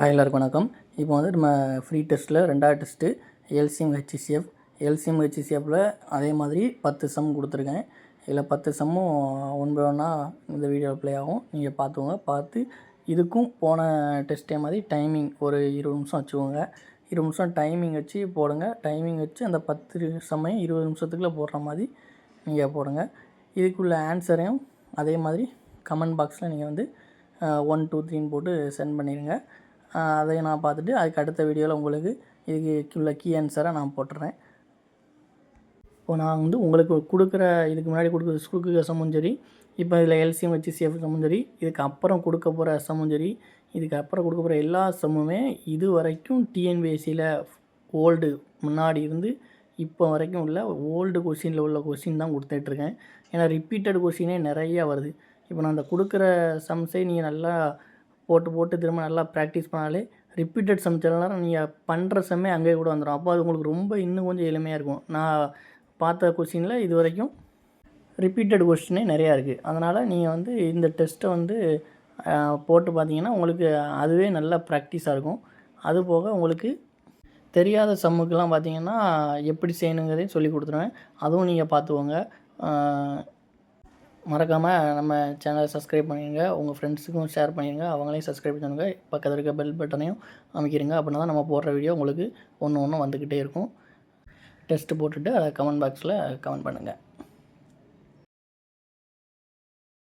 எல்லாருக்கும் வணக்கம். இப்போ வந்து நம்ம ஃப்ரீ டெஸ்ட்டில் 2வது டெஸ்ட்டு எல்சிஎம் ஹெச்சிசிஎஃப். எல்சிஎம் ஹெச்சிசிஎஃப்பில் அதே மாதிரி 10 சம் கொடுத்துருக்கேன். இதில் 10 சம்மும் ஒன் பை ஒன்னாக இந்த வீடியோவில் ப்ளே ஆகும். நீங்கள் பார்த்து இதுக்கும் போன டெஸ்ட்டே மாதிரி டைமிங் ஒரு 20 நிமிஷம் வச்சுக்கோங்க. 20 நிமிஷம் டைமிங் வச்சு போடுங்க. டைமிங் வச்சு அந்த 10 சம்மையும் 20 நிமிஷத்துக்குள்ளே போடுற மாதிரி நீங்கள் போடுங்க. இதுக்குள்ள ஆன்சரையும் அதே மாதிரி கமெண்ட் பாக்ஸில் நீங்கள் வந்து 1 2 3ன்னு போட்டு சென்ட் பண்ணிடுங்க. அதை நான் பார்த்துட்டு அதுக்கு அடுத்த வீடியோவில் உங்களுக்கு இதுக்குள்ள கீ ஆன்சரை நான் போட்டுறேன். இப்போ நான் வந்து உங்களுக்கு இதுக்கு முன்னாடி கொடுக்குற சம்மும் சரி, இப்போ இதில் எல்சிஎம் ஹெச்சிசிஎஃப் சம்மும் சரி, இதுக்கு அப்புறம் கொடுக்க போகிற சம்மும் சரி, இதுக்கு அப்புறம் கொடுக்க போகிற எல்லா சம்முமே இது வரைக்கும் டிஎன்பிஎஸ்சியில் ஓல்டு முன்னாடி இருந்து இப்போ வரைக்கும் உள்ள ஓல்டு கொஷினில் உள்ள கொஷின் தான் கொடுத்துட்ருக்கேன். ஏன்னா ரிப்பீட்டட் கொஷினே நிறையா வருது. இப்போ நான் அந்த கொடுக்குற சம்ஸை நீங்கள் நல்லா போட்டு திரும்ப நல்லா ப்ராக்டிஸ் பண்ணாலே ரிப்பீட்டட் சம் சில நேரம் நீங்கள் பண்ணுற சம்மே அங்கேயே கூட வந்துடும். அப்போ அது உங்களுக்கு ரொம்ப இன்னும் கொஞ்சம் எளிமையாக இருக்கும். நான் பார்த்த கொஷினில் இது வரைக்கும் ரிப்பீட்டட் கொஷினே நிறையா இருக்குது. அதனால் நீங்கள் வந்து இந்த டெஸ்ட்டை வந்து போட்டு பார்த்தீங்கன்னா உங்களுக்கு அதுவே நல்லா ப்ராக்டிஸாக இருக்கும். அதுபோக உங்களுக்கு தெரியாத சம்முக்கெல்லாம் பார்த்தீங்கன்னா எப்படி செய்யணுங்கிறதையும் சொல்லி கொடுத்துருவேன். அதுவும் நீங்கள் பார்த்துக்கோங்க. மறக்காமல் நம்ம சேனலை சப்ஸ்கிரைப் பண்ணிடுங்க. உங்கள் ஃப்ரெண்ட்ஸுக்கும் ஷேர் பண்ணிடுங்க. அவங்களையும் சப்ஸ்கிரைப் பண்ணுங்க. பக்கத்தில் இருக்க பெல் பட்டனையும் அமைக்கிடுங்க. அப்படின்னா தான் நம்ம போடுற வீடியோ உங்களுக்கு ஒன்று வந்துக்கிட்டே இருக்கும். டெஸ்ட்டு போட்டுட்டு அதை கமெண்ட் பாக்ஸில் கமெண்ட் பண்ணுங்கள்.